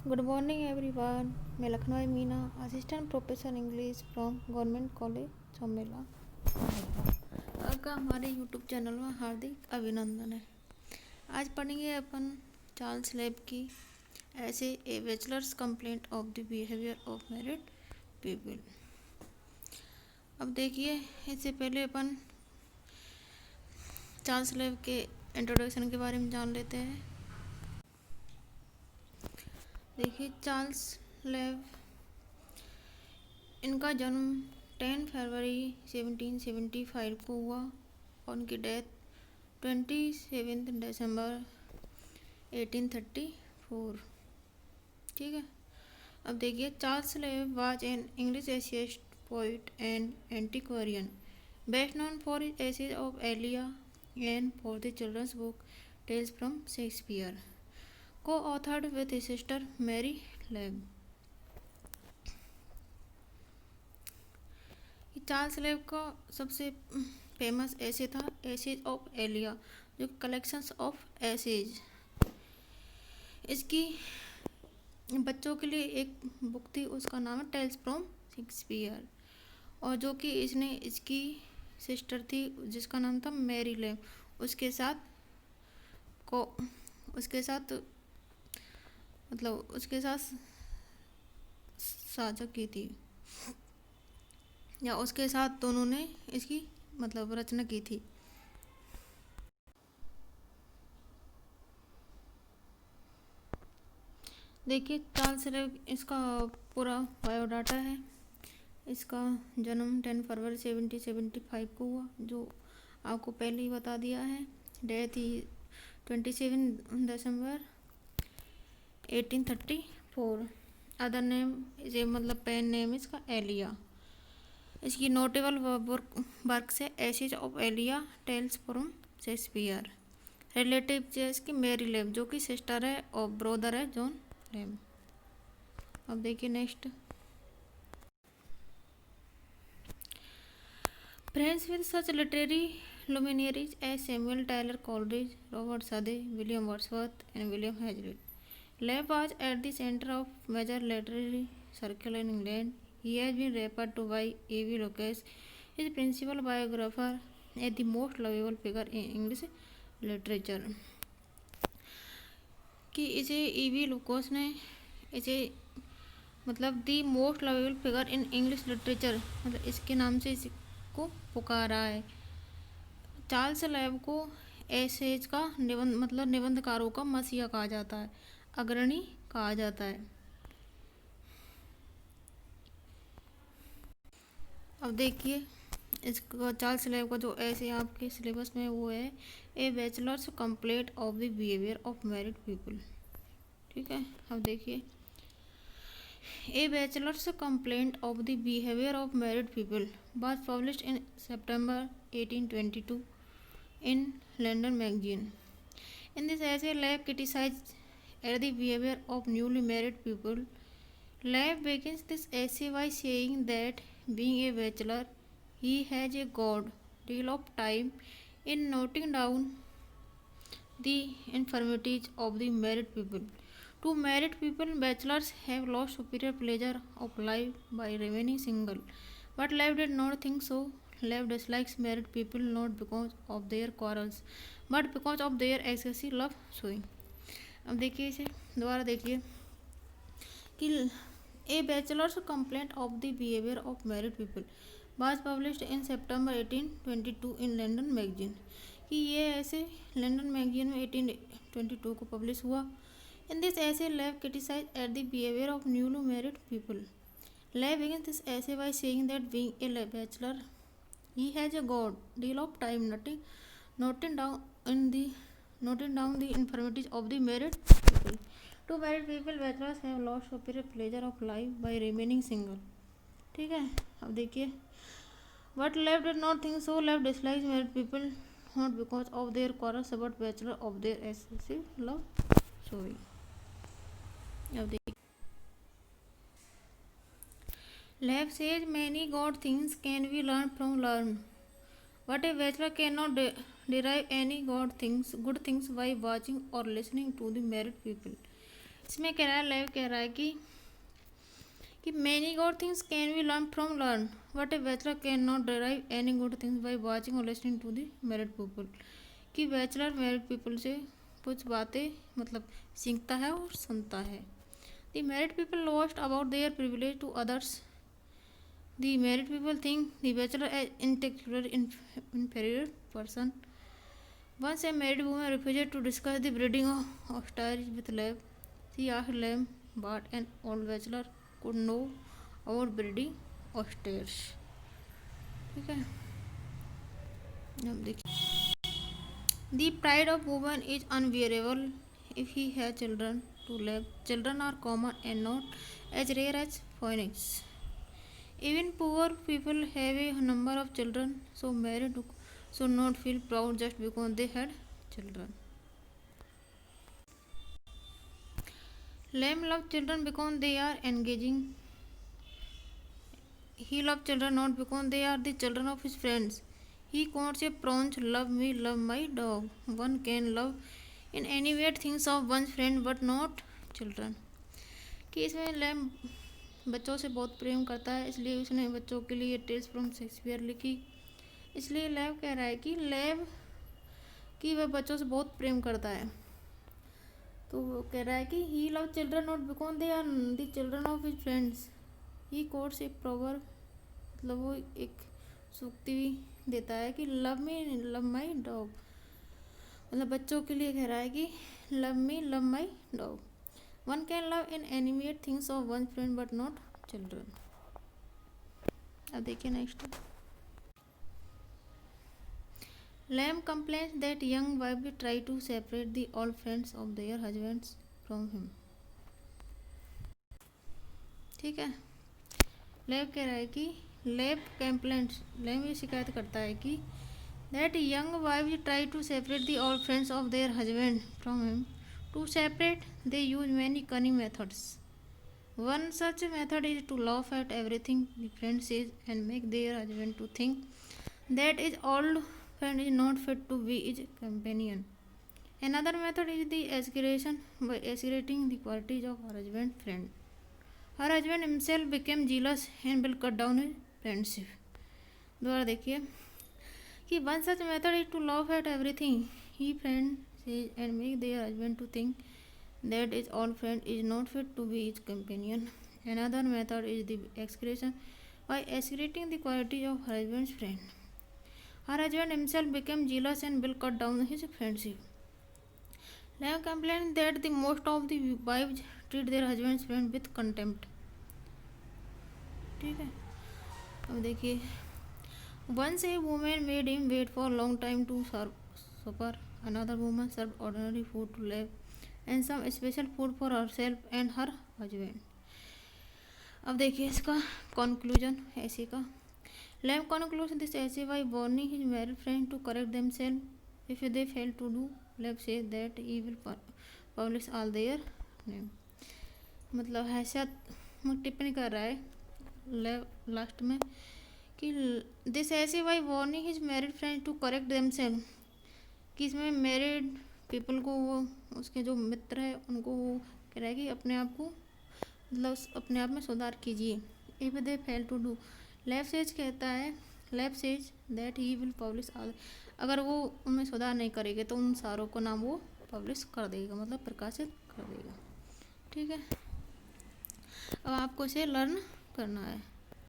Good morning everyone. मैं Lucknow Meena assistant professor English from government college Chaumela आपका हमारे यूट्यूब चैनल में हार्दिक अभिनंदन है। आज पढ़ेंगे अपन चार्ल्स लेब की essay a bachelor's complaint of the behaviour of married people. अब देखिए, इससे पहले अपन चार्ल्स लेब के इंट्रोडक्शन के बारे में जान लेते हैं। देखिए, चार्ल्स लेब, इनका जन्म 10 फरवरी 1775 को हुआ और उनकी डेथ 27 दिसंबर 1834। ठीक है। अब देखिए, Charles Lamb was an English essayist poet and antiquarian best known for his essays of Elia and for the children's book tales from Shakespeare, co-authored with his sister Mary Lamb. चार्ल्स लेब का सबसे famous ऐसे था essays of Elia, जो collections of essays, इसकी बच्चों के लिए एक बुक थी, उसका नाम है टेल्स फ्रॉम शेक्सपियर, और जो कि इसकी सिस्टर थी जिसका नाम था मैरी लेब, उसके साथ साझा की थी, या उसके साथ दोनों ने इसकी रचना की थी। देखिए, चार्ल्स लेब, इसका पूरा बायोडाटा है। इसका जन्म 10 फरवरी 1775 को हुआ, जो आपको पहले ही बता दिया है। डेथ ही 27 दिसंबर 1834। अदर नेम पेन नेम इसका एलिया। इसकी नोटेबल वर्क से essays of Elia, tales from Shakespeare. Relative है इसकी मैरी लेब, जो कि सिस्टर है और ब्रदर है जॉन लेब। अब देखिए next, friends with such literary luminaries as Samuel Taylor Coleridge, Robert Southey, William Wordsworth, and William Hazlitt. Leib was at the center of major literary circle in England. He has been referred to by A.V. Lucas, his principal biographer, as the most lovable figure in English literature. कि इसे E.V. Lukose ने इसे the most lovable figure in English literature, इसके नाम से इसको पुकारा है। चार्ल्स लेब को एसेज का निबंधकारों का मसीहा कहा जाता है, अग्रणी कहा जाता है। अब देखिए, इसका चार्ल्स लेब का जो ऐसे आपके सिलेबस में वो है a bachelor's complaint of the behaviour of married people. ठीक है। अब देखिए, a bachelor's complaint of the behaviour of married people was published in September 1822 in London Magazine. In this essay, Leib criticized the behavior of newly married people. Leib begins this essay by saying that being a bachelor, he has a good deal of time in noting down the infirmities of the married people. To married people, bachelors have lost superior pleasure of life by remaining single. But Leib did not think so. Leib dislikes married people not because of their quarrels, but because of their excessive love showing. अब देखिए, इसे दोबारा देखिए कि a bachelor's complaint of the behaviour of married people was published in September 1822 in London magazine, कि ये ऐसे London magazine में 1822 को पब्लिश हुआ। इन दिस ऐसे Leib criticized at the behavior of newly married people. Leib begins this essay by saying that being a bachelor, he has a good deal of time noting down the infirmities of the married people. To married people, bachelors have lost superior pleasure of life by remaining single. ठीक है। अब देखिए, but Leib did not think so. Leib dislikes married people not because of their quarrels, but bachelor of their excessive love showing. अब देखिए, Leib says many good things can be learned from learn, but a bachelor cannot derive any good things by watching or listening to the married people. इसमें कह रहा है, lab कह रहा है कि many good things can be learn but a bachelor can not derive any good things by watching और listening to the married people. कि बैचलर मैरिड पीपल से कुछ बातें मतलब सीखता है और सुनता है। The married people lost about their privilege to others. The married people think the bachelor as intellectual inferior person. Once a married woman refused to discuss the breeding of ostriches with Lem. She asked Lem what an old bachelor could know about breeding ostriches. ठीक है, अब देखिए, the pride of woman is unbearable if he has children to Lem. Children are common and not as rare as phoenix. Even poor people have a number of children, so married should not feel proud just because they had children. Lamb loves children because they are engaging. He loves children not because they are the children of his friends. He quotes a Prounce, love me, love my dog. One can love in any way things of one's friend but not children. कि इसमें lamb बच्चों से बहुत प्रेम करता है, इसलिए उसने बच्चों के लिए टेल्स फ्रॉम शेक्सपियर लिखी। इसलिए लैब कह रहा है कि लैब कि वह बच्चों से बहुत प्रेम करता है। तो वो कह रहा है कि he love children not because they are the children of his friends. He quotes a proverb, मतलब वो एक सूक्ति भी देता है कि love me love my dog, मतलब बच्चों के लिए कह रहा है कि love me love my dog. One can love inanimate things of one friend but not children. अब देखिए next. Lamb complains that young wives try to separate the old friends of their husbands from him. ठीक है, lab कह रहा है कि lab ये शिकायत करता है कि that young wives try to separate the old friends of their husband from him. To separate, they use many cunning methods. One such method is to laugh at everything the friend says and make their husband to think that is old friend is not fit to be his companion. Another method is the exaggeration by exaggerating the qualities of her husband's friend. Her husband himself became jealous and will cut down his friendship. दोबारा देखिए कि one such method is to laugh at everything he friend says and make their husband to think that his old friend is not fit to be his companion. Another method is the exaggeration by exaggerating the qualities of her husband's friend. Her husband himself became jealous and will cut down his friendship. Lamb complained that the most of the wives treat their husband's friend with contempt. ठीक है, अब देखिए, once a woman made him wait for a long time to serve supper. Another woman served ordinary food to Lamb and some special food for herself and her husband. अब देखिए इसका conclusion ऐसे का। Lamb concludes this essay by warning his married friends to correct themselves if they fail to do. Lamb says that he will publish all their name. मतलब ऐसा टिप्पणी कर रहा है लास्ट में कि दिस ऐसे by warning his married friend to correct themself, कि इसमें मैरिड पीपल को वो उसके जो मित्र है उनको वो कह रहा है कि अपने आप को मतलब अपने आप में सुधार कीजिए। If they fail to do, lab says कहता है, lab says that he will publish all, अगर वो उनमें सुधार नहीं करेंगे तो उन सारों को नाम वो पब्लिश कर देगा, मतलब प्रकाशित कर देगा। ठीक है, अब आपको इसे लर्न करना है।